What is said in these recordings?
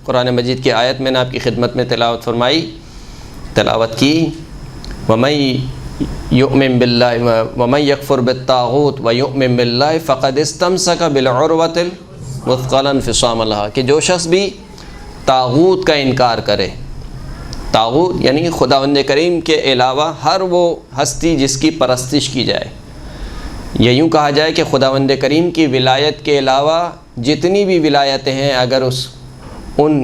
قرآن مجید کی آیت میں نے آپ کی خدمت میں تلاوت کی وَمَن يُؤْمِن بِاللَّهِ وَمَن يَكْفُرْ بِالطَّاغُوتِ وَيُؤْمِن بِاللَّهِ فَقَدِ اسْتَمْسَكَ بِالْعُرْوَةِ الْوُثْقَىٰ لَا انفِصَامَ لَهَا، کہ جو شخص بھی طاغوت کا انکار کرے، طاغوت یعنی خداوند کریم کے علاوہ ہر وہ ہستی جس کی پرستش کی جائے، یا یوں کہا جائے کہ خداوند کریم کی ولایت کے علاوہ جتنی بھی ولایتیں ہیں اگر ان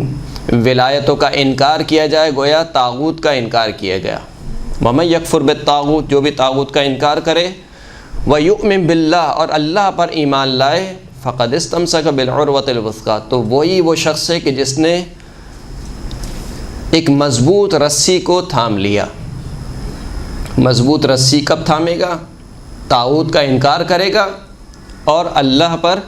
ولایتوں کا انکار کیا جائے گویا طاغوت کا انکار کیا گیا۔ وَمَن يَكْفُرْ بِالطَّاغُوتِ، جو بھی طاغوت کا انکار کرے، وَيُؤْمِن بِاللَّهِ، اور اللہ پر ایمان لائے، فَقَدِ اسْتَمْسَكَ بِالْعُرْوَةِ الْوُثْقَىٰ، تو وہی وہ شخص ہے کہ جس نے ایک مضبوط رسی کو تھام لیا۔ مضبوط رسی کب تھامے گا؟ طاغوت کا انکار کرے گا اور اللہ پر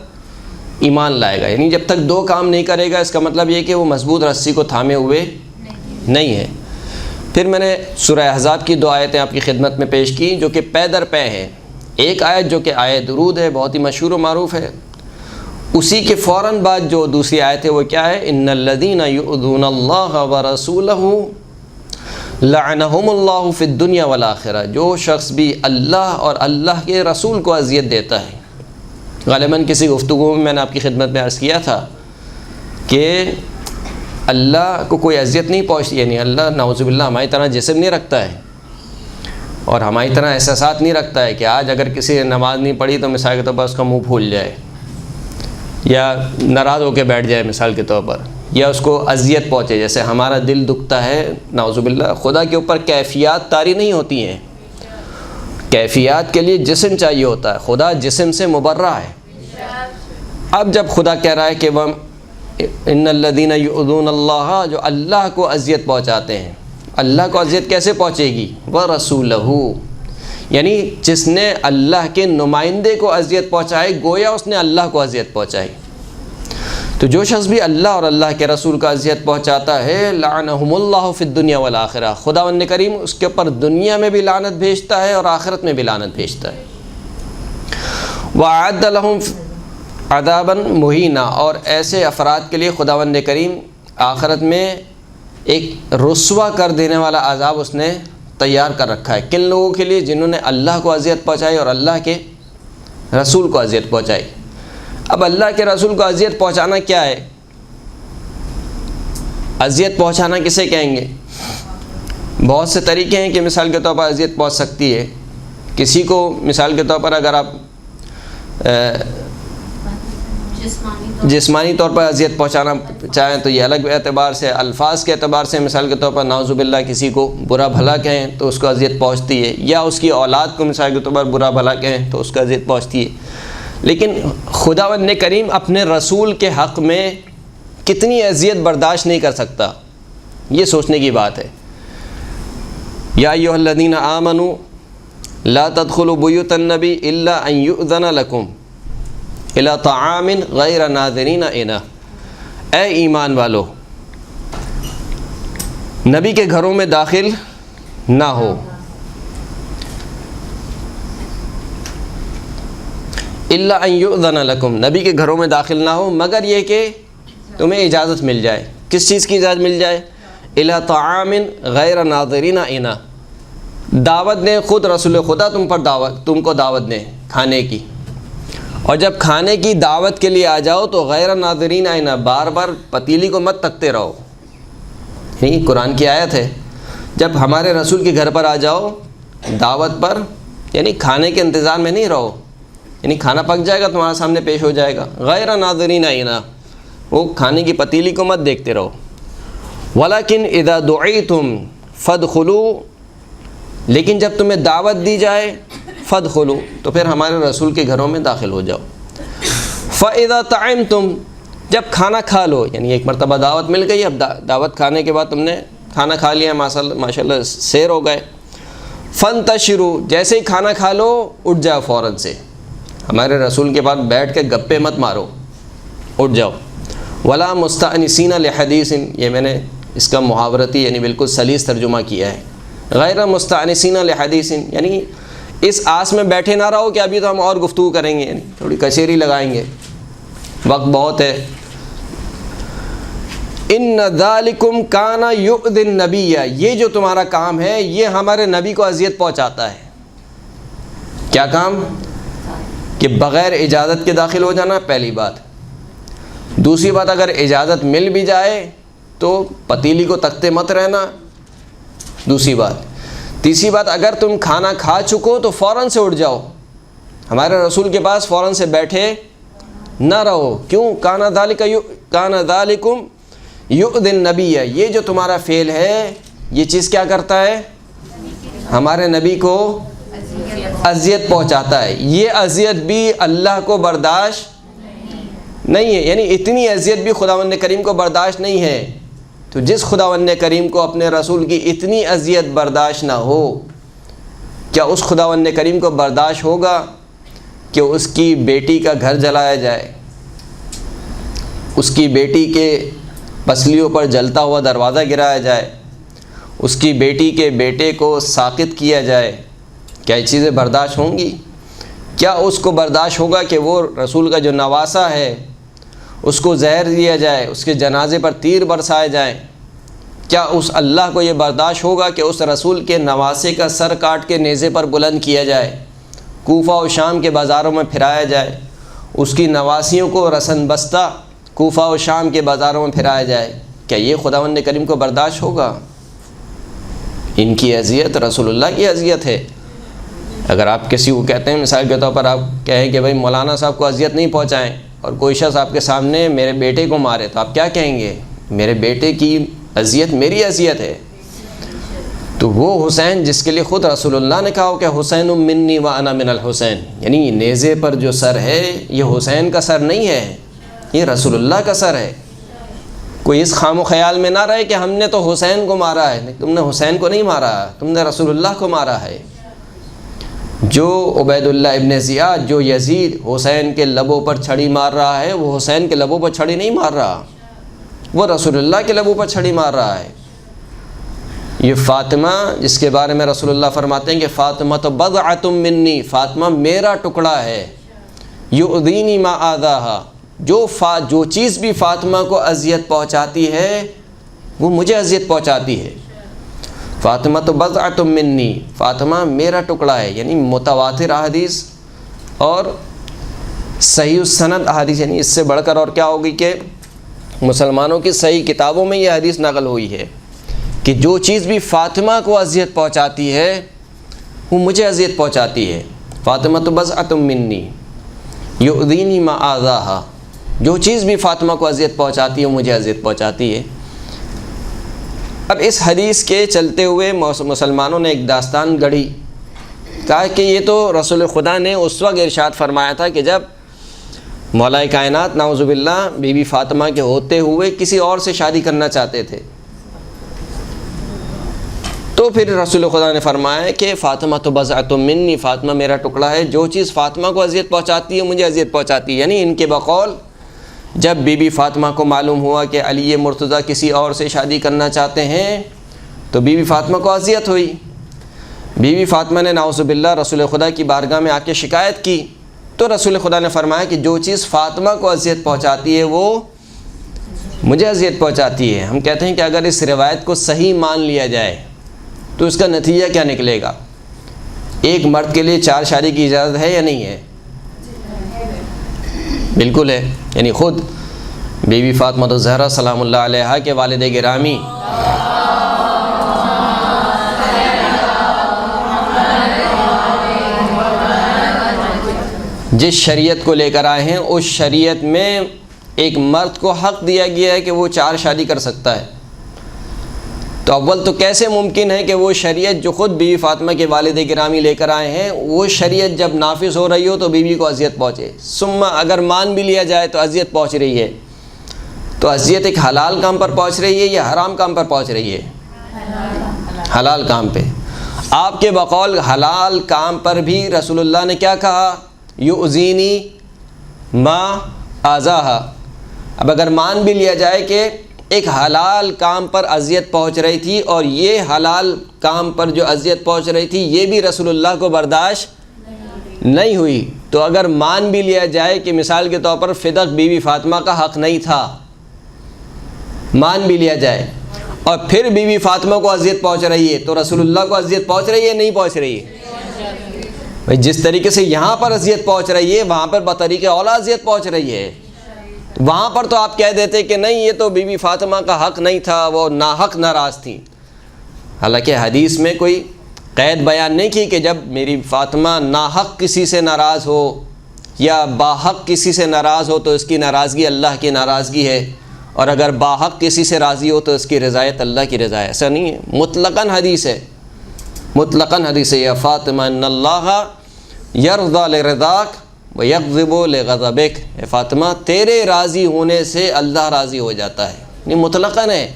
ایمان لائے گا، یعنی جب تک دو کام نہیں کرے گا اس کا مطلب یہ کہ وہ مضبوط رسی کو تھامے ہوئے نہیں ہے۔ پھر میں نے سورہ احزاب کی 2 آیتیں آپ کی خدمت میں پیش کی جو کہ پے در پے ہیں۔ ایک آیت جو کہ آیت درود ہے، بہت ہی مشہور و معروف ہے، اسی کے فوراً بعد جو دوسری آیت ہے وہ کیا ہے؟ ان الذین یؤذون اللہ ورسولہ لعنہم اللہ فی الدنیا والآخرہ، جو شخص بھی اللہ اور اللہ کے رسول کو اذیت دیتا ہے۔ غالباً کسی گفتگو میں نے آپ کی خدمت میں عرض کیا تھا کہ اللہ کو کوئی اذیت نہیں پہنچتی، یعنی اللہ نعوذ باللہ ہماری طرح جسم نہیں رکھتا ہے اور ہماری طرح احساسات نہیں رکھتا ہے کہ آج اگر کسی نے نماز نہیں پڑھی تو مثال کے طور پر اس کا منہ پھول جائے یا ناراض ہو کے بیٹھ جائے مثال کے طور پر، یا اس کو اذیت پہنچے، جیسے ہمارا دل دکھتا ہے نعوذ باللہ۔ خدا کے اوپر کیفیات طاری نہیں ہوتی ہیں، کیفیات کے لیے جسم چاہیے ہوتا ہے، خدا جسم سے مبرہ ہے۔ اب جب خدا کہہ رہا ہے کہ وہ ان الذین یؤذون اللہ، جو اللہ کو اذیت پہنچاتے ہیں، اللہ کو اذیت کیسے پہنچے گی؟ ورسولہ، یعنی جس نے اللہ کے نمائندے کو اذیت پہنچائی گویا اس نے اللہ کو اذیت پہنچائی۔ تو جو شخص بھی اللہ اور اللہ کے رسول کو اذیت پہنچاتا ہے لعنہم اللہ فی الدنیا والآخرہ، خداوند کریم اس کے اوپر دنیا میں بھی لعنت بھیجتا ہے اور آخرت میں بھی لعنت بھیجتا ہے۔ وَأَعَدَّ لَهُمْ عَذَابًا مُهِينًا، اور ایسے افراد کے لیے خداوند کریم آخرت میں ایک رسوا کر دینے والا عذاب اس نے تیار کر رکھا ہے۔ کن لوگوں کے لیے؟ جنہوں نے اللہ کو اذیت پہنچائی اور اللہ کے رسول کو اذیت پہنچائی۔ اب اللہ کے رسول کو اذیت پہنچانا کیا ہے؟ اذیت پہنچانا کسے کہیں گے؟ بہت سے طریقے ہیں کہ مثال کے طور پر اذیت پہنچ سکتی ہے کسی کو۔ مثال کے طور پر اگر آپ جسمانی طور پر اذیت پہنچانا چاہیں تو یہ الگ اعتبار سے، الفاظ کے اعتبار سے مثال کے طور پر نعوذ باللہ کسی کو برا بھلا کہیں تو اس کو اذیت پہنچتی ہے، یا اس کی اولاد کو مثال کے طور پر برا بھلا کہیں تو اس کو اذیت پہنچتی ہے۔ لیکن خداوند کریم اپنے رسول کے حق میں کتنی اذیت برداشت نہیں کر سکتا، یہ سوچنے کی بات ہے۔ یا ایھا الذین آمنوا لا تدخلوا بیوت النبی الا ان یؤذن لکم الی طعام غیر ناظرین اناہ، اے ایمان والو نبی کے گھروں میں داخل نہ ہو، الا ان یؤذن لکم، نبی کے گھروں میں داخل نہ ہو مگر یہ کہ تمہیں اجازت مل جائے۔ کس چیز کی اجازت مل جائے؟ الی طعام غیر ناظرین اناہ، دعوت دیں، خود رسول خدا تم کو دعوت دیں کھانے کی، اور جب کھانے کی دعوت کے لیے آ جاؤ تو غیر ناظرین اناہ، بار بار پتیلی کو مت تکتے رہو۔ یہ قرآن کی آیت ہے، جب ہمارے رسول کے گھر پر آ جاؤ دعوت پر، یعنی کھانے کے انتظار میں نہیں رہو، یعنی کھانا پک جائے گا تمہارے سامنے پیش ہو جائے گا، غیر ناظرین اناہ، وہ کھانے کی پتیلی کو مت دیکھتے رہو۔ ولیکن اذا دعیتم فادخلوا، لیکن جب تمہیں دعوت دی جائے فادخلوا، تو پھر ہمارے رسول کے گھروں میں داخل ہو جاؤ۔ فاذا طعمتم، جب کھانا کھا لو، یعنی ایک مرتبہ دعوت مل گئی، اب دعوت کھانے کے بعد تم نے کھانا کھا لیا، ماشاء اللہ سیر ہو گئے، فانتشروا، جیسے ہی کھانا کھا لو اٹھ جاؤ فوراً سے، ہمارے رسول کے پاس بیٹھ کے گپے مت مارو، اٹھ جاؤ۔ ولا مستأنسین لحدیث، یہ میں نے اس کا محاورتی یعنی بالکل سلیس ترجمہ کیا ہے، غیر مستأنسین لحدیث، یعنی اس آس میں بیٹھے نہ رہو کہ ابھی تو ہم اور گفتگو کریں گے، یعنی تھوڑی کچہری لگائیں گے، وقت بہت ہے۔ ان ذالکم کان یؤذی النبی، یہ جو تمہارا کام ہے یہ ہمارے نبی کو اذیت پہنچاتا ہے۔ کیا کام؟ کہ بغیر اجازت کے داخل ہو جانا، پہلی بات۔ دوسری بات، اگر اجازت مل بھی جائے تو پتیلی کو تکتے مت رہنا، دوسری بات۔ تیسری بات، اگر تم کھانا کھا چکو تو فوراً سے اٹھ جاؤ، ہمارے رسول کے پاس فوراً سے بیٹھے نہ رہو۔ کیوں؟ کان ذالکم یؤذی النبی، یہ جو تمہارا فعل ہے یہ چیز کیا کرتا ہے؟ ہمارے نبی کو اذیت پہنچاتا ہے۔ یہ اذیت بھی اللہ کو برداشت نہیں ہے، یعنی اتنی اذیت بھی خداوند کریم کو برداشت نہیں ہے۔ تو جس خداوند کریم کو اپنے رسول کی اتنی اذیت برداشت نہ ہو، کیا اس خداوند کریم کو برداشت ہوگا کہ اس کی بیٹی کا گھر جلایا جائے، اس کی بیٹی کے پسلیوں پر جلتا ہوا دروازہ گرایا جائے، اس کی بیٹی کے بیٹے کو ساقط کیا جائے؟ کیا یہ چیزیں برداشت ہوں گی؟ کیا اس کو برداشت ہوگا کہ وہ رسول کا جو نواسہ ہے اس کو زہر دیا جائے، اس کے جنازے پر تیر برسائے جائیں؟ کیا اس اللہ کو یہ برداشت ہوگا کہ اس رسول کے نواسے کا سر کاٹ کے نیزے پر بلند کیا جائے، کوفہ و شام کے بازاروں میں پھرایا جائے، اس کی نواسیوں کو رسن بستہ کوفہ و شام کے بازاروں میں پھرایا جائے؟ کیا یہ خداوند کریم کو برداشت ہوگا؟ ان کی اذیت رسول اللہ کی اذیت ہے۔ اگر آپ کسی کو کہتے ہیں، مثال کے طور پر آپ کہیں کہ بھائی مولانا صاحب کو اذیت نہیں پہنچائیں، اور کوئی شخص آپ کے سامنے میرے بیٹے کو مارے، تو آپ کیا کہیں گے؟ میرے بیٹے کی اذیت میری اذیت ہے۔ تو وہ حسین جس کے لیے خود رسول اللہ نے کہا کہ حسین منی وانا من الحسین، یعنی نیزے پر جو سر ہے یہ حسین کا سر نہیں ہے، یہ رسول اللہ کا سر ہے۔ کوئی اس خام و خیال میں نہ رہے کہ ہم نے تو حسین کو مارا ہے، تم نے حسین کو نہیں مارا، تم نے رسول اللہ کو مارا ہے۔ جو عبید اللہ ابن زیاد، جو یزید حسین کے لبوں پر چھڑی مار رہا ہے، وہ حسین کے لبوں پر چھڑی نہیں مار رہا، وہ رسول اللہ کے لبوں پر چھڑی مار رہا ہے۔ یہ فاطمہ جس کے بارے میں رسول اللہ فرماتے ہیں کہ فاطمہ تو بضعۃ منی، فاطمہ میرا ٹکڑا ہے، یؤذینی ما آذاہا، جو چیز بھی فاطمہ کو اذیت پہنچاتی ہے وہ مجھے اذیت پہنچاتی ہے۔ فاطمہ تو بضعۃ منی، فاطمہ میرا ٹکڑا ہے، یعنی متواتر احادیث اور صحیح السند احادیث، یعنی اس سے بڑھ کر اور کیا ہوگی کہ مسلمانوں کی صحیح کتابوں میں یہ حدیث نقل ہوئی ہے کہ جو چیز بھی فاطمہ کو اذیت پہنچاتی ہے وہ مجھے اذیت پہنچاتی ہے۔ فاطمہ تو بضعۃ منی یؤذینی ما آذاہا، جو چیز بھی فاطمہ کو اذیت پہنچاتی ہے وہ مجھے اذیت پہنچاتی ہے۔ اب اس حدیث کے چلتے ہوئے مسلمانوں نے ایک داستان گڑھی، کہا کہ یہ تو رسول خدا نے اس وقت ارشاد فرمایا تھا کہ جب مولا کائنات نعوذ باللہ بی بی فاطمہ کے ہوتے ہوئے کسی اور سے شادی کرنا چاہتے تھے، تو پھر رسول خدا نے فرمایا کہ فاطمہ تو بضعۃ منی، فاطمہ میرا ٹکڑا ہے، جو چیز فاطمہ کو اذیت پہنچاتی ہے مجھے اذیت پہنچاتی ہے۔ یعنی ان کے بقول جب بی بی فاطمہ کو معلوم ہوا کہ علی مرتضیٰ کسی اور سے شادی کرنا چاہتے ہیں تو بی بی فاطمہ کو اذیت ہوئی۔ بی بی فاطمہ نے نعوذ باللہ رسول خدا کی بارگاہ میں آ کے شکایت کی، تو رسول خدا نے فرمایا کہ جو چیز فاطمہ کو اذیت پہنچاتی ہے وہ مجھے اذیت پہنچاتی ہے۔ ہم کہتے ہیں کہ اگر اس روایت کو صحیح مان لیا جائے تو اس کا نتیجہ کیا نکلے گا؟ ایک مرد کے لیے 4 شادی کی اجازت ہے یا نہیں ہے؟ بالکل ہے، یعنی خود بی بی فاطمہ الزہرا سلام اللہ علیہا کے والد گرامی جس شریعت کو لے کر آئے ہیں اس شریعت میں ایک مرد کو حق دیا گیا ہے کہ وہ 4 شادی کر سکتا ہے۔ تو اول تو کیسے ممکن ہے کہ وہ شریعت جو خود بی بی فاطمہ کے والد گرامی لے کر آئے ہیں وہ شریعت جب نافذ ہو رہی ہو تو بیوی کو اذیت پہنچے؟ ثم اگر مان بھی لیا جائے تو اذیت پہنچ رہی ہے، تو اذیت ایک حلال کام پر پہنچ رہی ہے یا حرام کام پر پہنچ رہی ہے؟ حلال کام پہ۔ آپ کے بقول حلال کام پر بھی رسول اللہ نے کیا کہا؟ یؤذینی ما آذاہا۔ اب اگر مان بھی لیا جائے کہ ایک حلال کام پر اذیت پہنچ رہی تھی اور یہ حلال کام پر جو اذیت پہنچ رہی تھی یہ بھی رسول اللہ کو برداشت نہیں ہوئی، تو اگر مان بھی لیا جائے کہ مثال کے طور پر فدق بی بی فاطمہ کا حق نہیں تھا، مان بھی لیا جائے، اور پھر بی بی فاطمہ کو اذیت پہنچ رہی ہے تو رسول اللہ کو اذیت پہنچ رہی ہے نہیں پہنچ رہی ہے؟ جس طریقے سے یہاں پر اذیت پہنچ رہی ہے وہاں پر بطریق اولا اذیت پہنچ رہی ہے۔ وہاں پر تو آپ کہہ دیتے کہ نہیں یہ تو بی بی فاطمہ کا حق نہیں تھا، وہ ناحق ناراض تھیں، حالانکہ حدیث میں کوئی قید بیان نہیں کی کہ جب میری فاطمہ ناحق کسی سے ناراض ہو یا باحق کسی سے ناراض ہو تو اس کی ناراضگی اللہ کی ناراضگی ہے، اور اگر باحق کسی سے راضی ہو تو اس کی رضایت اللہ کی رضا ہے۔ ایسا نہیں ہے، مطلقاً حدیث ہے، مطلقاً حدیث ہے، یا فاطمہ ان اللہ یرضی لرضاک ویغضب لغضبک، اے فاطمہ تیرے راضی ہونے سے اللہ راضی ہو جاتا ہے، یعنی مطلقاً ہے۔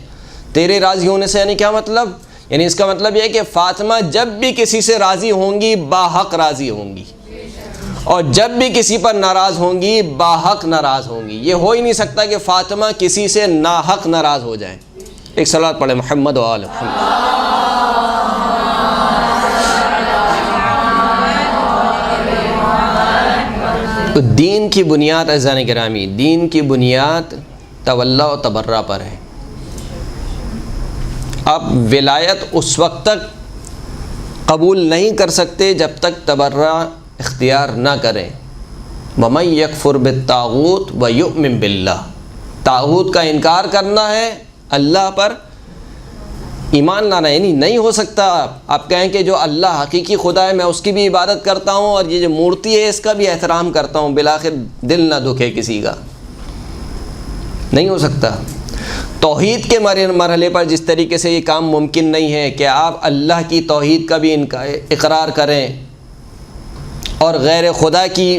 تیرے راضی ہونے سے یعنی کیا مطلب؟ یعنی اس کا مطلب یہ ہے کہ فاطمہ جب بھی کسی سے راضی ہوں گی باحق راضی ہوں گی، اور جب بھی کسی پر ناراض ہوں گی باحق ناراض ہوں گی۔ یہ ہو ہی نہیں سکتا کہ فاطمہ کسی سے ناحق ناراض ہو جائیں۔ ایک صلوات پڑھیں محمد و آل محمد۔ تو دین کی بنیاد عزیزان گرامی، دین کی بنیاد تولا و تبرہ پر ہے۔ آپ ولایت اس وقت تک قبول نہیں کر سکتے جب تک تبرہ اختیار نہ کریں۔ وَمَن يَكْفُرْ بِالطَّاغُوتِ وَيُؤْمِن بِاللَّهِ، طاغوت کا انکار کرنا ہے، اللہ پر ایمان لانا، یعنی نہیں ہو سکتا آپ کہیں کہ جو اللہ حقیقی خدا ہے میں اس کی بھی عبادت کرتا ہوں اور یہ جو مورتی ہے اس کا بھی احترام کرتا ہوں، بالآخر دل نہ دکھے کسی کا، نہیں ہو سکتا۔ توحید کے مرحلے پر جس طریقے سے یہ کام ممکن نہیں ہے کہ آپ اللہ کی توحید کا بھی اقرار کریں اور غیر خدا کی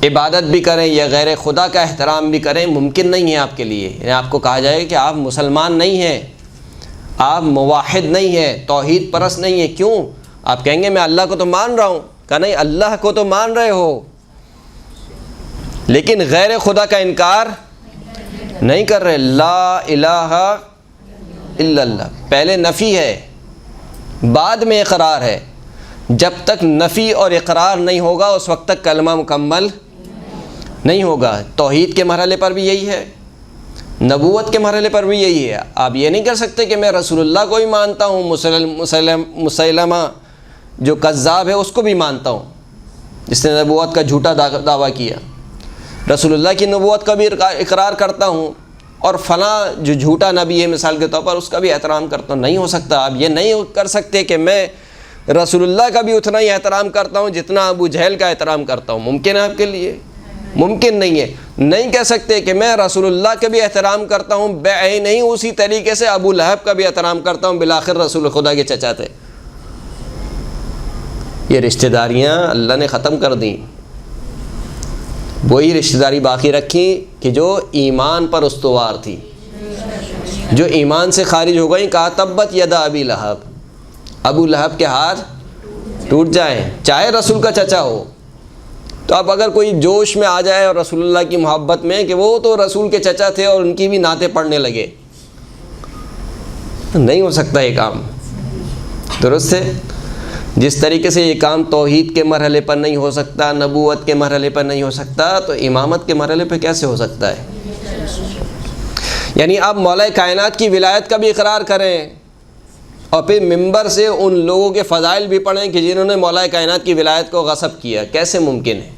عبادت بھی کریں یا غیر خدا کا احترام بھی کریں، ممکن نہیں ہے آپ کے لیے۔ یعنی آپ کو کہا جائے کہ آپ مسلمان نہیں ہیں، آپ موحد نہیں ہیں، توحید پرست نہیں ہیں۔ کیوں؟ آپ کہیں گے میں اللہ کو تو مان رہا ہوں، کہا نہیں، اللہ کو تو مان رہے ہو لیکن غیر خدا کا انکار نہیں کر رہے۔ لا الہ الا اللہ، پہلے نفی ہے بعد میں اقرار ہے۔ جب تک نفی اور اقرار نہیں ہوگا اس وقت تک کلمہ مکمل نہیں ہوگا۔ توحید کے مرحلے پر بھی یہی ہے، نبوت کے مرحلے پر بھی یہی ہے۔ آپ یہ نہیں کر سکتے کہ میں رسول اللہ کو بھی مانتا ہوں، مسیلمہ جو کذاب ہے اس کو بھی مانتا ہوں جس نے نبوت کا جھوٹا دعویٰ کیا، رسول اللہ کی نبوت کا بھی اقرار کرتا ہوں، اور فلاں جو جھوٹا نبی ہے مثال کے طور پر اس کا بھی احترام کرتا ہوں۔ نہیں ہو سکتا۔ آپ یہ نہیں کر سکتے کہ میں رسول اللہ کا بھی اتنا ہی احترام کرتا ہوں جتنا ابو جہل کا احترام کرتا ہوں۔ ممکن ہے آپ کے لیے؟ ممکن نہیں ہے۔ نہیں کہہ سکتے کہ میں رسول اللہ کا بھی احترام کرتا ہوں بعین نہیں اسی طریقے سے ابو لہب کا بھی احترام کرتا ہوں، بالآخر رسول خدا کے چچا تھے۔ یہ رشتہ داریاں اللہ نے ختم کر دیں، وہی رشتہ داری باقی رکھیں کہ جو ایمان پر استوار تھی۔ جو ایمان سے خارج ہو گئی، کہا تبت یدا ابی لہب، ابو لہب کے ہاتھ ٹوٹ جائیں، چاہے رسول کا چچا ہو۔ تو اب اگر کوئی جوش میں آ جائے اور رسول اللہ کی محبت میں کہ وہ تو رسول کے چچا تھے اور ان کی بھی نعتیں پڑھنے لگے، نہیں ہو سکتا یہ کام، درست ہے؟ جس طریقے سے یہ کام توحید کے مرحلے پر نہیں ہو سکتا، نبوت کے مرحلے پر نہیں ہو سکتا، تو امامت کے مرحلے پہ کیسے ہو سکتا ہے؟ یعنی آپ مولا کائنات کی ولایت کا بھی اقرار کریں اور پھر ممبر سے ان لوگوں کے فضائل بھی پڑھیں کہ جنہوں نے مولا کائنات کی ولایت کو غصب کیا، کیسے ممکن ہے؟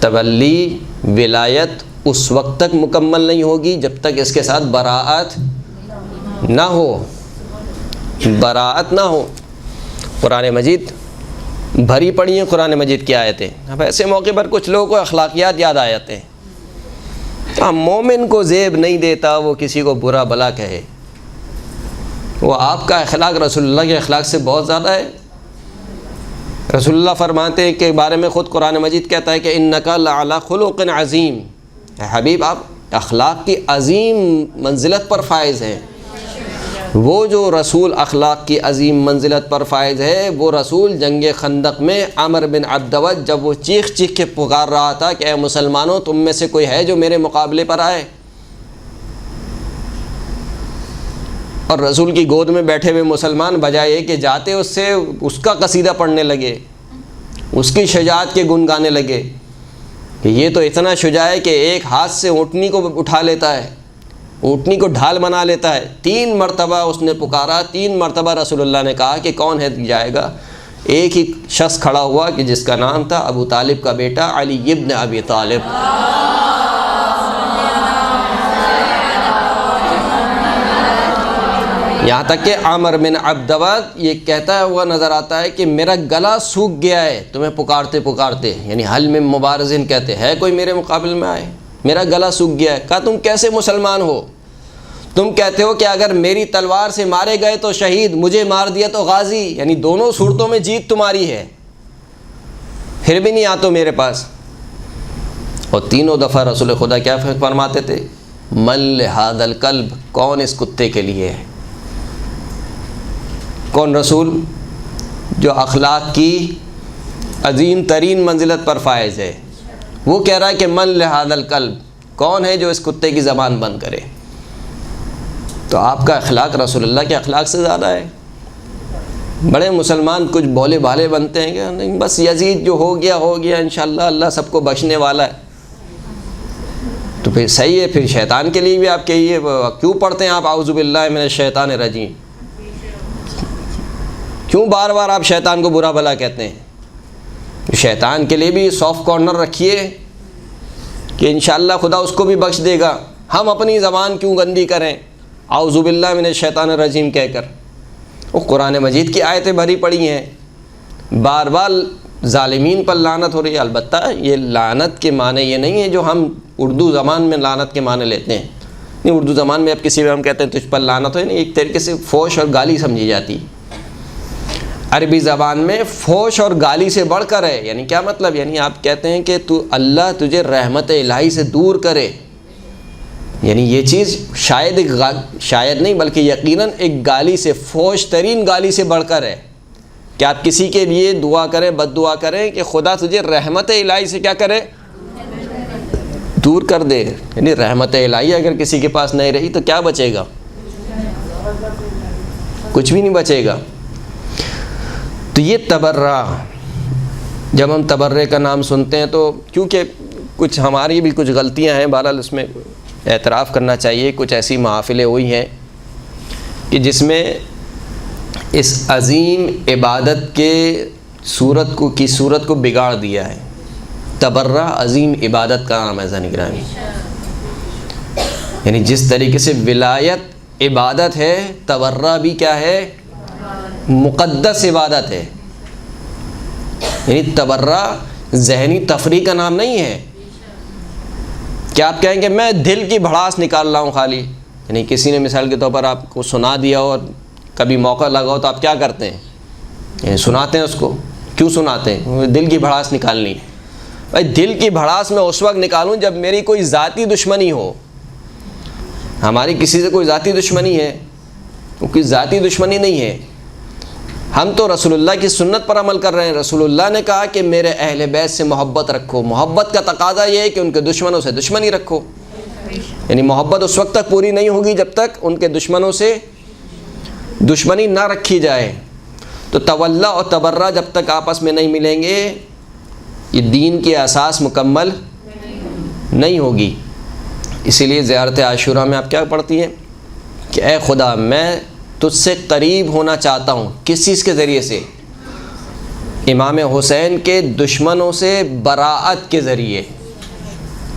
تولی ولایت اس وقت تک مکمل نہیں ہوگی جب تک اس کے ساتھ براءت نہ ہو، براءت نہ ہو۔ قرآن مجید بھری پڑھی ہیں قرآن مجید کی آیتیں۔ اب ایسے موقع پر کچھ لوگوں کو اخلاقیات یاد آ جاتے ہیں۔ مومن کو زیب نہیں دیتا وہ کسی کو برا بلا کہے، وہ آپ کا اخلاق رسول اللہ کے اخلاق سے بہت زیادہ ہے۔ رسول اللہ فرماتے ہیں کہ بارے میں خود قرآن مجید کہتا ہے کہ انک لعلی خلق عظیم، اے حبیب آپ اخلاق کی عظیم منزلت پر فائز ہیں۔ وہ جو رسول اخلاق کی عظیم منزلت پر فائز ہے، وہ رسول جنگ خندق میں عمر بن عبدود جب وہ چیخ چیخ کے پکار رہا تھا کہ اے مسلمانوں تم میں سے کوئی ہے جو میرے مقابلے پر آئے، اور رسول کی گود میں بیٹھے ہوئے مسلمان بجائے کہ جاتے اس سے اس کا قصیدہ پڑھنے لگے، اس کی شجاعت کے گن گانے لگے، کہ یہ تو اتنا شجاع ہے کہ ایک ہاتھ سے اونٹنی کو اٹھا لیتا ہے، اونٹنی کو ڈھال بنا لیتا ہے۔ 3 مرتبہ اس نے پکارا، 3 مرتبہ رسول اللہ نے کہا کہ کون ہے جائے گا؟ ایک ہی شخص کھڑا ہوا کہ جس کا نام تھا ابو طالب کا بیٹا علی ابن ابی طالب۔ یہاں تک کہ عامر بن عبدود یہ کہتا ہوا نظر آتا ہے کہ میرا گلا سوکھ گیا ہے تمہیں پکارتے پکارتے، یعنی حل میں مبارزین کہتے ہے کوئی میرے مقابل میں آئے، میرا گلا سوکھ گیا ہے۔ کہا تم کیسے مسلمان ہو؟ تم کہتے ہو کہ اگر میری تلوار سے مارے گئے تو شہید، مجھے مار دیا تو غازی، یعنی دونوں صورتوں میں جیت تمہاری ہے، پھر بھی نہیں آتے میرے پاس۔ اور تینوں دفعہ رسول خدا کیا فرماتے تھے؟ من لہذا الکلب، کون اس کتے کے لیے ہے؟ کون رسول؟ جو اخلاق کی عظیم ترین منزلت پر فائز ہے، وہ کہہ رہا ہے کہ من لہذا الکلب، کون ہے جو اس کتے کی زبان بند کرے؟ تو آپ کا اخلاق رسول اللہ کے اخلاق سے زیادہ ہے۔ بڑے مسلمان کچھ بھولے بھالے بنتے ہیں کہ نہیں بس یزید جو ہو گیا انشاءاللہ اللہ سب کو بخشنے والا ہے۔ تو پھر صحیح ہے، پھر شیطان کے لیے بھی آپ کہیے، کیوں پڑھتے ہیں آپ اعوذ باللہ من الشیطان الرجیم؟ کیوں بار بار آپ شیطان کو برا بھلا کہتے ہیں؟ شیطان کے لیے بھی سافٹ کارنر رکھیے کہ انشاءاللہ خدا اس کو بھی بخش دے گا۔ ہم اپنی زبان کیوں گندی کریں اعوذ باللہ من الشیطان الرجیم کہہ کر؟ وہ قرآن مجید کی آیتیں بھری پڑی ہیں، بار بار ظالمین پر لعنت ہو رہی ہے۔ البتہ یہ لعنت کے معنی یہ نہیں ہے جو ہم اردو زبان میں لعنت کے معنی لیتے ہیں۔ نہیں، اردو زبان میں اب کسی بھی ہم کہتے ہیں تجھ پر لعنت ہو، نہیں، ایک طریقے سے فوش اور گالی سمجھی جاتی۔ عربی زبان میں فوش اور گالی سے بڑھ کر ہے، یعنی کیا مطلب؟ یعنی آپ کہتے ہیں کہ اللہ تجھے رحمت الہی سے دور کرے، یعنی یہ چیز شاید نہیں بلکہ یقیناً ایک گالی سے، فوش ترین گالی سے بڑھ کر ہے کہ آپ کسی کے لیے دعا کریں، بد دعا کریں کہ خدا تجھے رحمت الہی سے کیا کرے؟ دور کر دے۔ یعنی رحمت الہی اگر کسی کے پاس نہیں رہی تو کیا بچے گا؟ کچھ بھی نہیں بچے گا۔ تو یہ تبرہ، جب ہم تبرے کا نام سنتے ہیں تو کیونکہ کچھ ہماری بھی کچھ غلطیاں ہیں، بہرحال اس میں اعتراف کرنا چاہیے، کچھ ایسی محافلیں ہوئی ہیں کہ جس میں اس عظیم عبادت کے صورت کو بگاڑ دیا ہے۔ تبرہ عظیم عبادت کا نام ہے زن گرامی، یعنی جس طریقے سے ولایت عبادت ہے، تبرہ بھی کیا ہے؟ مقدس عبادت ہے۔ یعنی تبرہ ذہنی تفریح کا نام نہیں ہے کہ آپ کہیں کہ میں دل کی بھڑاس نکال رہا ہوں خالی، یعنی کسی نے مثال کے طور پر آپ کو سنا دیا ہو اور کبھی موقع لگا ہو تو آپ کیا کرتے ہیں؟ یعنی سناتے ہیں اس کو۔ کیوں سناتے ہیں؟ دل کی بھڑاس نکالنی۔ بھائی دل کی بھڑاس میں اس وقت نکالوں جب میری کوئی ذاتی دشمنی ہو۔ ہماری کسی سے کوئی ذاتی دشمنی ہے؟ کوئی ذاتی دشمنی نہیں ہے، ہم تو رسول اللہ کی سنت پر عمل کر رہے ہیں۔ رسول اللہ نے کہا کہ میرے اہل بیت سے محبت رکھو، محبت کا تقاضا یہ ہے کہ ان کے دشمنوں سے دشمنی رکھو، یعنی محبت اس وقت تک پوری نہیں ہوگی جب تک ان کے دشمنوں سے دشمنی نہ رکھی جائے۔ تو تولا اور تبرہ جب تک آپس میں نہیں ملیں گے یہ دین کی اساس مکمل نہیں ہوگی۔ اسی لیے زیارت عاشوراء میں آپ کیا پڑھتی ہیں کہ اے خدا میں تجھ سے قریب ہونا چاہتا ہوں، کس چیز کے ذریعے سے؟ امام حسین کے دشمنوں سے براعت کے ذریعے۔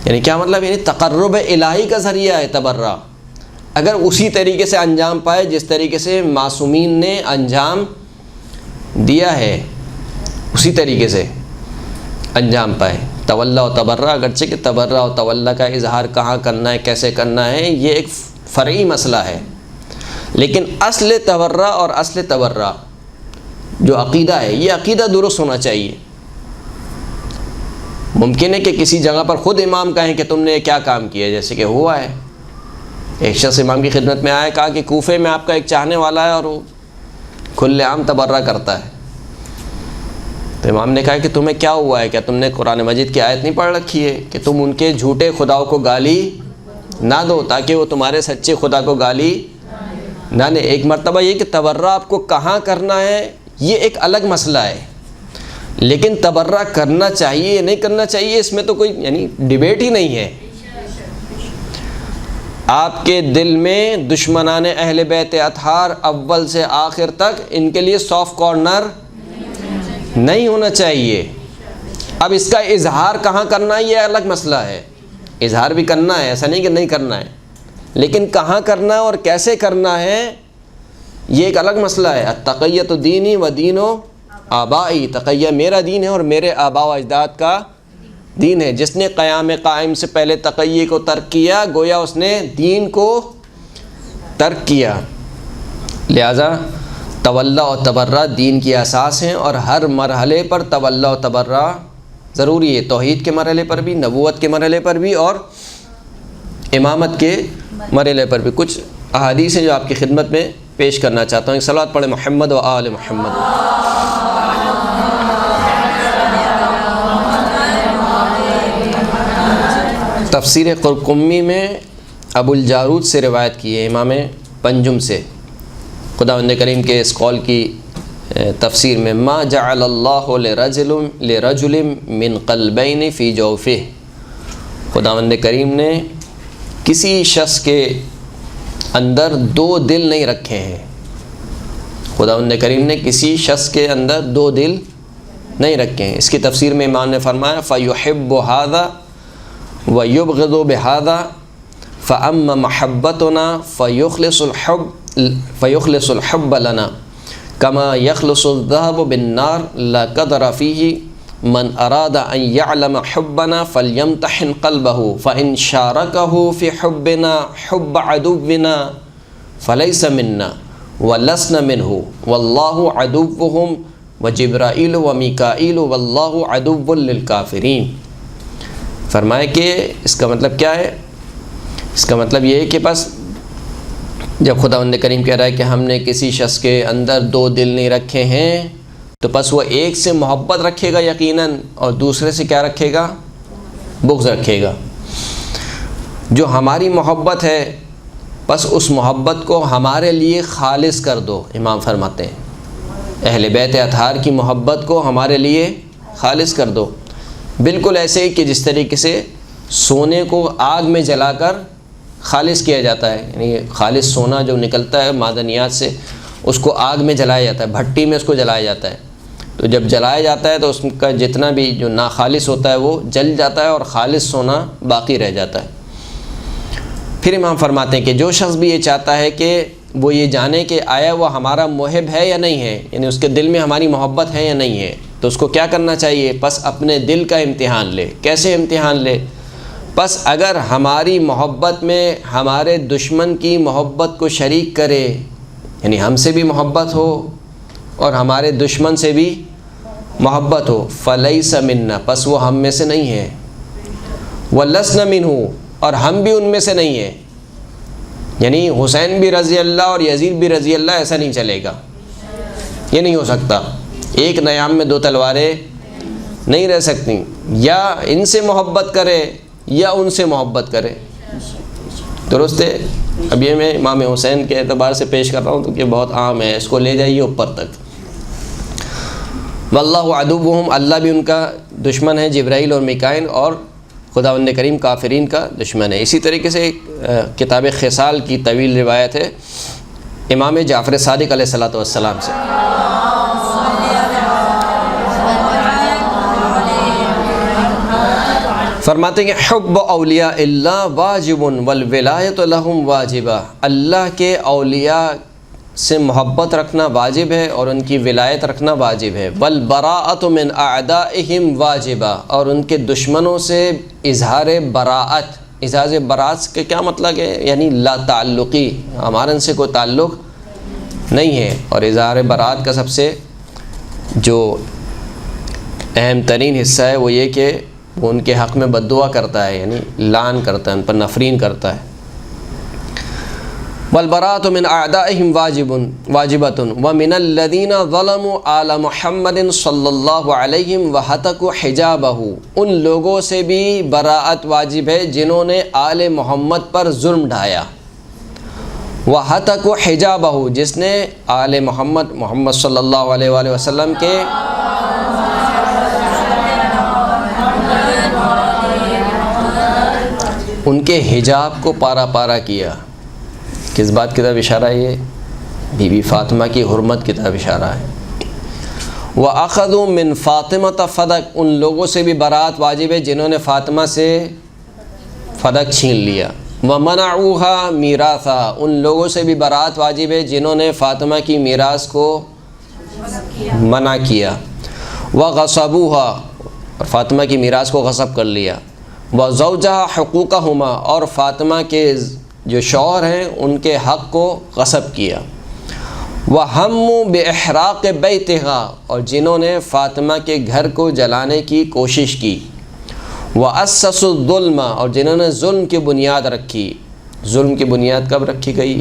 یعنی کیا مطلب؟ یعنی تقرب الہی کا ذریعہ ہے تبرہ۔ اگر اسی طریقے سے انجام پائے جس طریقے سے معصومین نے انجام دیا ہے، اسی طریقے سے انجام پائے۔ تولا و تبرہ، اگرچہ کہ تبرہ و تولا کا اظہار کہاں کرنا ہے، کیسے کرنا ہے، یہ ایک فرعی مسئلہ ہے، لیکن اصل تبرہ اور اصل تبرہ جو عقیدہ ہے یہ عقیدہ درست ہونا چاہیے۔ ممکن ہے کہ کسی جگہ پر خود امام کہیں کہ تم نے کیا کام کیا، جیسے کہ ہوا ہے ایک شخص امام کی خدمت میں آیا، کہا کہ کوفے میں آپ کا ایک چاہنے والا ہے اور وہ کھلے عام تبرہ کرتا ہے۔ تو امام نے کہا کہ تمہیں کیا ہوا ہے، کیا تم نے قرآن مجید کی آیت نہیں پڑھ رکھی ہے کہ تم ان کے جھوٹے خداؤں کو گالی نہ دو تاکہ وہ تمہارے سچے خدا کو گالی نہ دے۔ ایک مرتبہ یہ کہ تبرہ آپ کو کہاں کرنا ہے یہ ایک الگ مسئلہ ہے، لیکن تبرہ کرنا چاہیے یا نہیں کرنا چاہیے اس میں تو کوئی یعنی ڈیبیٹ ہی نہیں ہے۔ آپ کے دل میں دشمنان اہل بیت اطہار اول سے آخر تک ان کے لیے سافٹ کارنر نہیں ہونا چاہیے۔ اب اس کا اظہار کہاں کرنا ہے یہ الگ مسئلہ ہے، اظہار بھی کرنا ہے، ایسا نہیں کہ نہیں کرنا ہے، لیکن کہاں کرنا ہے اور کیسے کرنا ہے یہ ایک الگ مسئلہ ہے۔ التقیۃ دینی و دین و آبائی، تقیہ میرا دین ہے اور میرے آباء و اجداد کا دین ہے۔ جس نے قیام قائم سے پہلے تقیہ کو ترک کیا گویا اس نے دین کو ترک کیا۔ لہذا تولا و تبرہ دین کی اساس ہیں اور ہر مرحلے پر تولا و تبرہ ضروری ہے، توحید کے مرحلے پر بھی، نبوت کے مرحلے پر بھی اور امامت کے مرحلے پر بھی۔ کچھ احادیث ہیں جو آپ کی خدمت میں پیش کرنا چاہتا ہوں۔ ایک صلوات پڑھیں محمد و آل محمد۔ تفسیر قرقمی میں ابو الجارود سے روایت کی ہے، امام پنجم سے، خداوند کریم کے اس قول کی تفسیر میں، ما جعل اللہ لرجل من قلبین فی جوفہ، خداوند کریم نے کسی شخص کے اندر دو دل نہیں رکھے ہیں، خداوند کریم نے کسی شخص کے اندر دو دل نہیں رکھے ہیں۔ اس کی تفسیر میں امام نے فرمایا فَيُحِبُّ هَذَا وَيُبْغِضُ بِهَذَا فَأَمَّا مَحَبَّتُنَا فَيُخْلِصُ الْحُبَّ لَنَا كَمَا يَخْلُصُ الذَّهَبُ بِالنَّارِ لَا قَدْرَ فِيهِ مَنْ أَرَادَ أَنْ يَعْلَمَ حُبَّنَا فَلْيَمْتَحِنْ قَلْبَهُ فَإِنْ شَارَكَهُ فِي حُبِّنَا حُبَّ عَدُوِّنَا فَلَيْسَ مِنَّا وَلَسْنَ مِنْهُ وَاللَّهُ عَدُوُّهُمْ وَجِبْرَائِيلُ وَمِيكَائِيلُ وَاللَّهُ عَدُوٌّ لِلْكَافِرِينَ۔ فرمائے کہ اس کا مطلب کیا ہے؟ اس کا مطلب یہ ہے کہ بس جب خداوند کریم کہہ رہا ہے کہ ہم نے کسی شخص کے اندر دو دل نہیں رکھے ہیں تو بس وہ ایک سے محبت رکھے گا یقیناً اور دوسرے سے کیا رکھے گا؟ بغض رکھے گا۔ جو ہماری محبت ہے بس اس محبت کو ہمارے لیے خالص کر دو، امام فرماتے ہیں اہل بیت اطہار کی محبت کو ہمارے لیے خالص کر دو، بالکل ایسے ہی کہ جس طریقے سے سونے کو آگ میں جلا کر خالص کیا جاتا ہے، یعنی خالص سونا جو نکلتا ہے معدنیات سے اس کو آگ میں جلایا جاتا ہے، بھٹی میں اس کو جلایا جاتا ہے، تو جب جلایا جاتا ہے تو اس کا جتنا بھی جو ناخالص ہوتا ہے وہ جل جاتا ہے اور خالص سونا باقی رہ جاتا ہے۔ پھر امام فرماتے ہیں کہ جو شخص بھی یہ چاہتا ہے کہ وہ یہ جانے کہ آیا وہ ہمارا محب ہے یا نہیں ہے، یعنی اس کے دل میں ہماری محبت ہے یا نہیں ہے، تو اس کو کیا کرنا چاہیے؟ بس اپنے دل کا امتحان لے۔ کیسے امتحان لے؟ بس اگر ہماری محبت میں ہمارے دشمن کی محبت کو شریک کرے، یعنی ہم سے بھی محبت ہو اور ہمارے دشمن سے بھی محبت ہو، فلیس منا، پس وہ ہم میں سے نہیں ہے، ولسن منہ، اور ہم بھی ان میں سے نہیں ہیں، یعنی حسین بھی رضی اللہ اور یزید بھی رضی اللہ، ایسا نہیں چلے گا، یہ نہیں ہو سکتا۔ ایک نیام میں دو تلواریں نہیں رہ سکتی، یا ان سے محبت کرے یا ان سے محبت کرے، درست ہے؟ اب یہ میں امام حسین کے اعتبار سے پیش کر رہا ہوں کیونکہ بہت عام ہے، اس کو لے جائیے اوپر تک۔ واللہ عدوہم، اللہ بھی ان کا دشمن ہے، جبرائیل اور میکائیل، اور خداوند کریم کافرین کا دشمن ہے۔ اسی طریقے سے کتاب خصال کی طویل روایت ہے امام جعفر صادق علیہ السلام سے، فرماتے ہیں کہ حب اولیاء اللہ واجب والولایت لہم واجبہ، اللہ کے اولیاء سے محبت رکھنا واجب ہے اور ان کی ولایت رکھنا واجب ہے، والبراءۃ من اعدائہم واجبہ، اور ان کے دشمنوں سے اظہار براءت۔ اظہار براءت کا کیا مطلب ہے؟ یعنی لا تعلقی، ہمارا ان سے کوئی تعلق نہیں ہے، اور اظہار براءت کا سب سے جو اہم ترین حصہ ہے وہ یہ کہ وہ ان کے حق میں بد دعا کرتا ہے، یعنی لعن کرتا ہے، ان پر نفرین کرتا ہے۔ والبراءۃ من اعدائہم واجبۃ ومن الذین ظلموا آل محمد صلی اللہ علیہ وہتکوا حجابہ، ان لوگوں سے بھی براءت واجب ہے جنہوں نے آل محمد پر ظلم ڈھایا، وہتکوا حجابہ، جس نے آل محمد صلی اللہ علیہ وآلہ وسلم کے ان کے حجاب کو پارا پارا کیا۔ کس بات کی طرف اشارہ ہے؟ یہ بی بی فاطمہ کی حرمت کی طرف اشارہ ہے۔ وَأَخَذُوا مِن فَاطِمَةَ فَدَقَ، ان لوگوں سے بھی برات واجب ہے جنہوں نے فاطمہ سے فدق چھین لیا۔ وَمَنَعُوهَا مِيرَاثَهَا، ان لوگوں سے بھی برات واجب ہے جنہوں نے فاطمہ کی میراث کو منع کیا۔ وَغَصَبُوهَا، اور فاطمہ کی میراث کو غصب کر لیا۔ وَزَوْجَهَا حُقُوقَهُمَا، اور فاطمہ کے جو شوہر ہیں ان کے حق کو غصب کیا۔ وَهَمُّوا بِإِحْرَاقِ بَيْتِهَا، اور جنہوں نے فاطمہ کے گھر کو جلانے کی کوشش کی۔ وَأَسَّسُوا الظُّلْمَ، اور جنہوں نے ظلم کی بنیاد رکھی۔ ظلم کی بنیاد کب رکھی گئی؟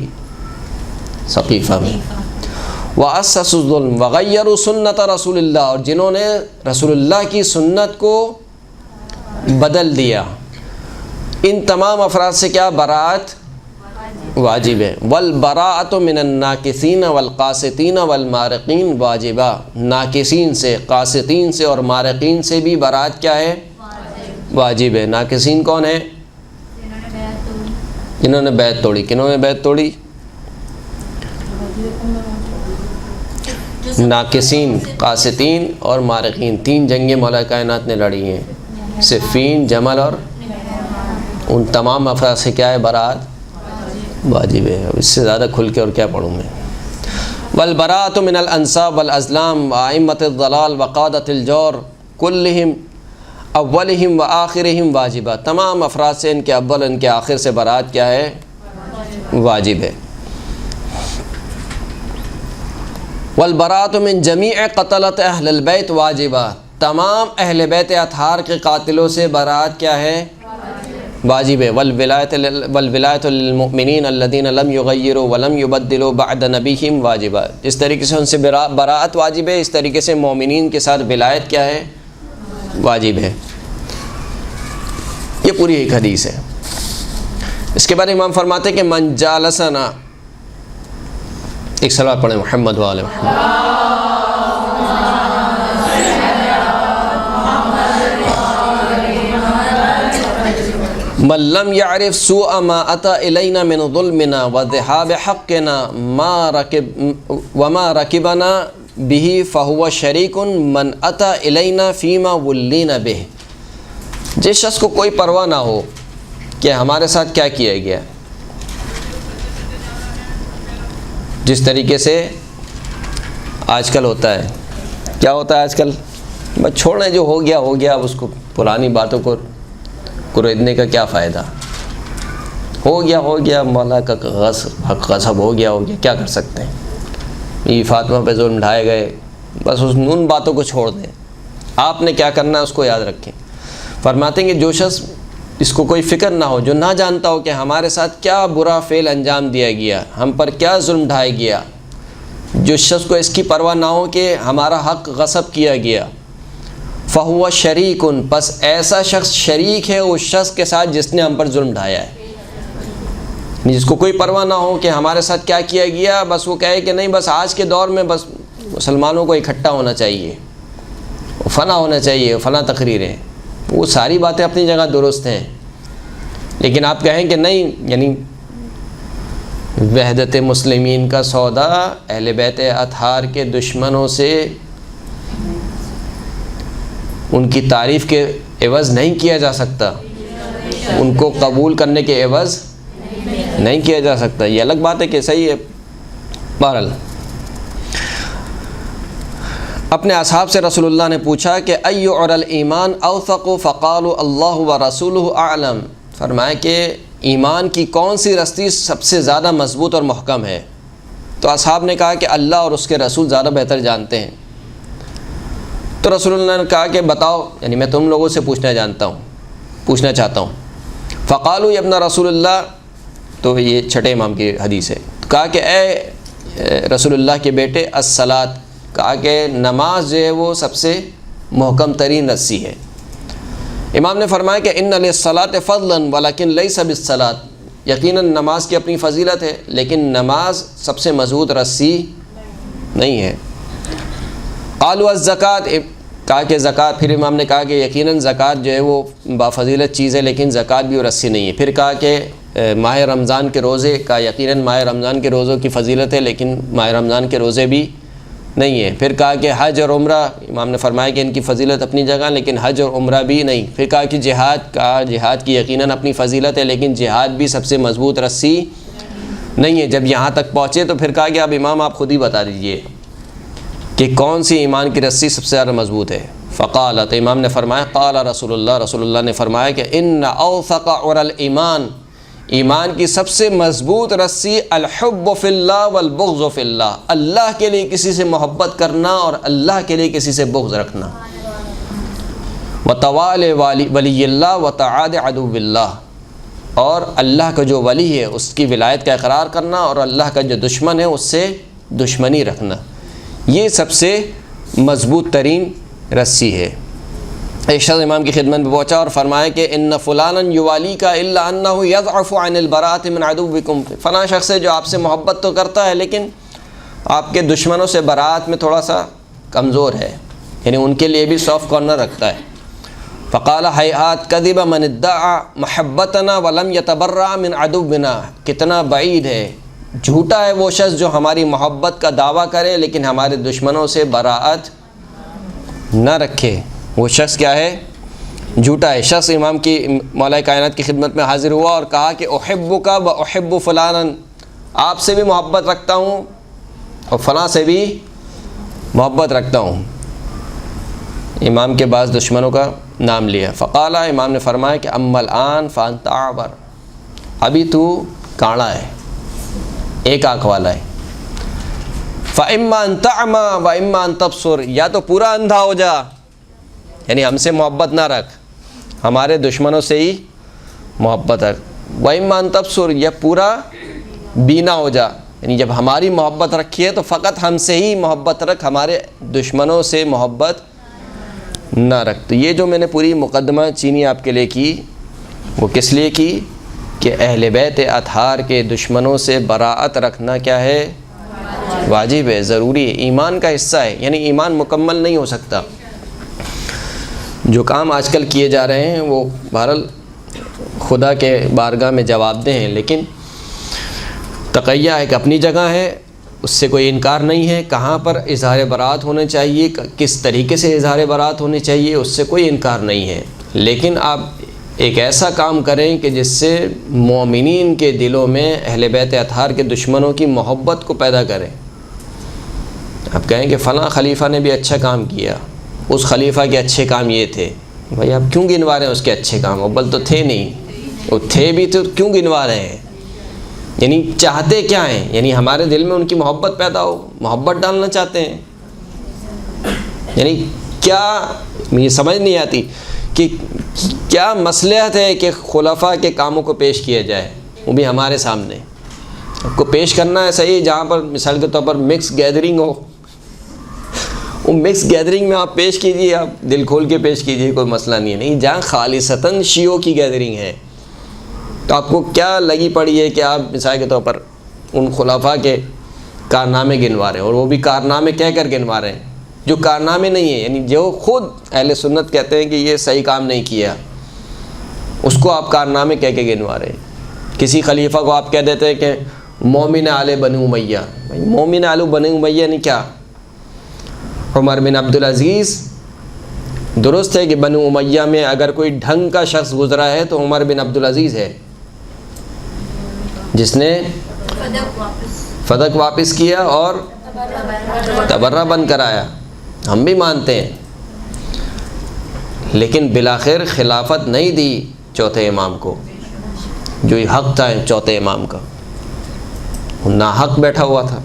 سقیفہ میں۔ وَأَسَّسُوا الظُّلْمَ وَغَيَّرُوا سُنَّةَ رَسُولِ اللَّهِ، اور جنہوں نے رسول اللہ کی سنت کو بدل دیا۔ ان تمام افراد سے کیا براءت واجب ہے۔ وَالْبَرَاءَةُ مِنَ النَّاكِثِينَ وَالْقَاسِطِينَ وَالْمَارِقِينَ واجبہ، ناکثین سے، قاسطین سے اور مارقین سے بھی براءت کیا ہے؟ واجب ہے۔ ناکثین کون ہیں؟ جنہوں نے بیعت توڑی۔ کنہوں نے بیعت توڑی؟ ناکثین، قاسطین اور مارقین، تین جنگیں مولا کائنات نے لڑی ہیں، صفین، جمل اور ان تمام افراد سے کیا ہے؟ براءت واجب ہے۔ اس سے زیادہ کھل کے اور کیا پڑھوں میں؟ والبراءۃ من الانساب والازلام وائمۃ الضلال وقادۃ الجور کلہم اولہم وآخرہم واجبہ، تمام افراد سے، ان کے اول ان کے آخر سے براءت کیا ہے؟ واجب ہے۔ والبراءۃ من جمیع قتلۃ اہل البیت واجبہ، تمام اہل بیت اطہار کے قاتلوں سے براءت کیا ہے؟ واجب ہے۔ والولایۃ للمؤمنین الذین لم یغیروا ولم یبدلوا بعد نبیہم واجبہ، جس طریقے سے ان سے براءت واجب ہے، اس طریقے سے مومنین کے ساتھ ولایت کیا ہے؟ واجب ہے۔ یہ پوری ایک حدیث ہے۔ اس کے بعد امام فرماتے ہیں کہ من جالسنا، ایک صلوات پڑھیں محمد وآل محمد۔ من لم يعرف سوء ما أتى إلينا من ظلمنا وذهاب حقنا وما ركبنا به فهو شريك من أتى إلينا فيما ولينا به، جس شخص کو کوئی پرواہ نہ ہو کہ ہمارے ساتھ کیا کیا گیا، جس طریقے سے آج کل ہوتا ہے۔ کیا ہوتا ہے آج کل؟ بس چھوڑیں، جو ہو گیا ہو گیا، اب اس کو پرانی باتوں کو ریدنے کا کیا فائدہ؟ ہو گیا، مولا کا حق غصب ہو گیا، کیا کر سکتے ہیں؟ یہ فاطمہ پہ ظلم ڈھائے گئے، بس ان باتوں کو چھوڑ دیں۔ آپ نے کیا کرنا ہے اس کو یاد رکھیں۔ فرماتے ہیں کہ جو شخص اس کو کوئی فکر نہ ہو، جو نہ جانتا ہو کہ ہمارے ساتھ کیا برا فعل انجام دیا گیا، ہم پر کیا ظلم ڈھایا گیا، جو شخص کو اس کی پرواہ نہ ہو کہ ہمارا حق غصب کیا گیا، فہو شریک، پس ایسا شخص شریک ہے اس شخص کے ساتھ جس نے ہم پر ظلم ڈھایا ہے۔ جس کو کوئی پرواہ نہ ہو کہ ہمارے ساتھ کیا کیا گیا، بس وہ کہے کہ نہیں، بس آج کے دور میں بس مسلمانوں کو اکٹھا ہونا چاہیے، فنا ہونا چاہیے، فنا تقریریں، وہ ساری باتیں اپنی جگہ درست ہیں، لیکن آپ کہیں کہ نہیں، یعنی وحدت مسلمین کا سودا اہل بیت اطہار کے دشمنوں سے ان کی تعریف کے عوض نہیں کیا جا سکتا، ان کو قبول کرنے کے عوض نہیں کیا جا سکتا۔ یہ الگ بات ہے کہ صحیح ہے۔ بہرحال اپنے اصحاب سے رسول اللہ نے پوچھا کہ ایُّ عُرَى الایمان اوثق، فقالوا اللہ ورسولہ اعلم، فرمایا کہ ایمان کی کون سی رستی سب سے زیادہ مضبوط اور محکم ہے؟ تو اصحاب نے کہا کہ اللہ اور اس کے رسول زیادہ بہتر جانتے ہیں۔ تو رسول اللہ نے کہا کہ بتاؤ، یعنی میں تم لوگوں سے پوچھنا چاہتا ہوں۔ فقالوا یا ابن رسول اللہ، تو یہ چھٹے امام کی حدیث ہے، تو کہا کہ اے رسول اللہ کے بیٹے، الصلاۃ، کہا کہ نماز جو ہے وہ سب سے محکم ترین رسی ہے۔ امام نے فرمایا کہ ان للصلاۃ فضلا ولکن لیس بالصلاۃ، یقیناً نماز کی اپنی فضیلت ہے، لیکن نماز سب سے مضبوط رسی نہیں ہے۔ قالوا الزکوٰۃ، کہا کہ زکوٰۃ، پھر امام نے کہا کہ یقیناً زکوٰۃ جو ہے وہ بافضیلت چیز ہے، لیکن زکوٰۃ بھی اور رسی نہیں ہے۔ پھر کہا کہ ماہ رمضان کے روزے کا، یقیناً ماہ رمضان کے روزوں کی فضیلت ہے، لیکن ماہ رمضان کے روزے بھی نہیں ہے۔ پھر کہا کہ حج اور عمرہ، امام نے فرمایا کہ ان کی فضیلت اپنی جگہ، لیکن حج اور عمرہ بھی نہیں۔ پھر کہا کہ جہاد کی یقیناً اپنی فضیلت ہے، لیکن جہاد بھی سب سے مضبوط رسی نہیں ہے۔ جب یہاں تک پہنچے تو پھر کہا کہ اب امام آپ خود ہی بتا دیجئے کہ کون سی ایمان کی رسی سب سے زیادہ مضبوط ہے۔ فقال، تو امام نے فرمایا، قال رسول اللہ نے فرمایا کہ ان اوثق عر الایمان، ایمان کی سب سے مضبوط رسی الحب فی اللہ والبغض فی اللہ، اللہ کے لیے کسی سے محبت کرنا اور اللہ کے لیے کسی سے بغض رکھنا، وتوال ولی اللہ وتعاد عدو اللہ، اور اللہ کا جو ولی ہے اس کی ولایت کا اقرار کرنا، اور اللہ کا جو دشمن ہے اس سے دشمنی رکھنا، یہ سب سے مضبوط ترین رسی ہے۔ ایک شخص امام کی خدمت میں پہنچا اور فرمایا کہ ان فلانا یوالی کا الا انہ یضعف عن البراءۃ من عدوکم، فلاں شخص ہے جو آپ سے محبت تو کرتا ہے لیکن آپ کے دشمنوں سے برات میں تھوڑا سا کمزور ہے، یعنی ان کے لیے بھی سافٹ کارنر رکھتا ہے۔ فقال ہیہات کذب من ادعى محبتنا ولم يتبرأ من عدونا، کتنا بعید ہے، جھوٹا ہے وہ شخص جو ہماری محبت کا دعویٰ کرے لیکن ہمارے دشمنوں سے براءت نہ رکھے۔ وہ شخص کیا ہے؟ جھوٹا ہے۔ شخص امام کی مولا کائنات کی خدمت میں حاضر ہوا اور کہا کہ احبک و احب فلانا، آپ سے بھی محبت رکھتا ہوں اور فلاں سے بھی محبت رکھتا ہوں۔ امام کے بعض دشمنوں کا نام لیا۔ فقال، امام نے فرمایا کہ اما الآن فانت اعور، ابھی تو کاڑا ہے، ایک آنکھ والا ہے۔ فاما ان تعمى واما ان تبصر، یا تو پورا اندھا ہو جا، یعنی ہم سے محبت نہ رکھ، ہمارے دشمنوں سے ہی محبت رکھ، واما ان تبصر، یا پورا بینا ہو جا، یعنی جب ہماری محبت رکھی ہے تو فقط ہم سے ہی محبت رکھ، ہمارے دشمنوں سے محبت نہ رکھ۔ تو یہ جو میں نے پوری مقدمہ چینی آپ کے لیے کی، وہ کس لیے کی کہ اہل بیت اطہار کے دشمنوں سے براءت رکھنا کیا ہے؟ واجب ہے، ضروری ہے، ایمان کا حصہ ہے، یعنی ایمان مکمل نہیں ہو سکتا۔ جو کام آج کل کیے جا رہے ہیں وہ بہرحال خدا کے بارگاہ میں جواب دہ ہیں، لیکن تقیہ ایک اپنی جگہ ہے، اس سے کوئی انکار نہیں ہے۔ کہاں پر اظہار برات ہونا چاہیے، کس طریقے سے اظہار برات ہونی چاہیے، اس سے کوئی انکار نہیں ہے، لیکن آپ ایک ایسا کام کریں کہ جس سے مومنین کے دلوں میں اہل بیت اطہار کے دشمنوں کی محبت کو پیدا کریں۔ آپ کہیں کہ فلاں خلیفہ نے بھی اچھا کام کیا، اس خلیفہ کے اچھے کام یہ تھے، بھائی آپ کیوں گنوا رہے ہیں اس کے اچھے کام؟ اول تو تھے نہیں، وہ تھے بھی تو کیوں گنوا رہے ہیں؟ یعنی چاہتے کیا ہیں؟ یعنی ہمارے دل میں ان کی محبت پیدا ہو، محبت ڈالنا چاہتے ہیں، یعنی کیا مجھے سمجھ نہیں آتی کہ کیا مصلحت ہے کہ خلفاء کے کاموں کو پیش کیا جائے، وہ بھی ہمارے سامنے کو پیش کرنا ہے صحیح، جہاں پر مثال کے طور پر مکس گیدرنگ ہو، وہ مکس گیدرنگ میں آپ پیش کیجئے، آپ دل کھول کے پیش کیجئے، کوئی مسئلہ نہیں ہے۔ نہیں، جہاں خالصتاً شیعوں کی گیدرنگ ہے تو آپ کو کیا لگی پڑی ہے کہ آپ مثال کے طور پر ان خلفاء کے کارنامے گنوا رہے ہیں، اور وہ بھی کارنامے کہہ کر گنوا رہے ہیں جو کارنامے نہیں ہیں، یعنی جو خود اہل سنت کہتے ہیں کہ یہ صحیح کام نہیں کیا، اس کو آپ کارنامے کہہ کے گنوا رہے ہیں۔ کسی خلیفہ کو آپ کہہ دیتے ہیں کہ مومن آل بنی امیہ، بھائی مومن آل بنی امیہ نے کیا؟ عمر بن عبدالعزیز، درست ہے کہ بنو امیہ میں اگر کوئی ڈھنگ کا شخص گزرا ہے تو عمر بن عبدالعزیز ہے، جس نے فدق واپس کیا اور تبرہ بند کرایا، ہم بھی مانتے ہیں، لیکن بالآخر خلافت نہیں دی چوتھے امام کو، جو حق تھا چوتھے امام کا، وہ ناحق بیٹھا ہوا تھا۔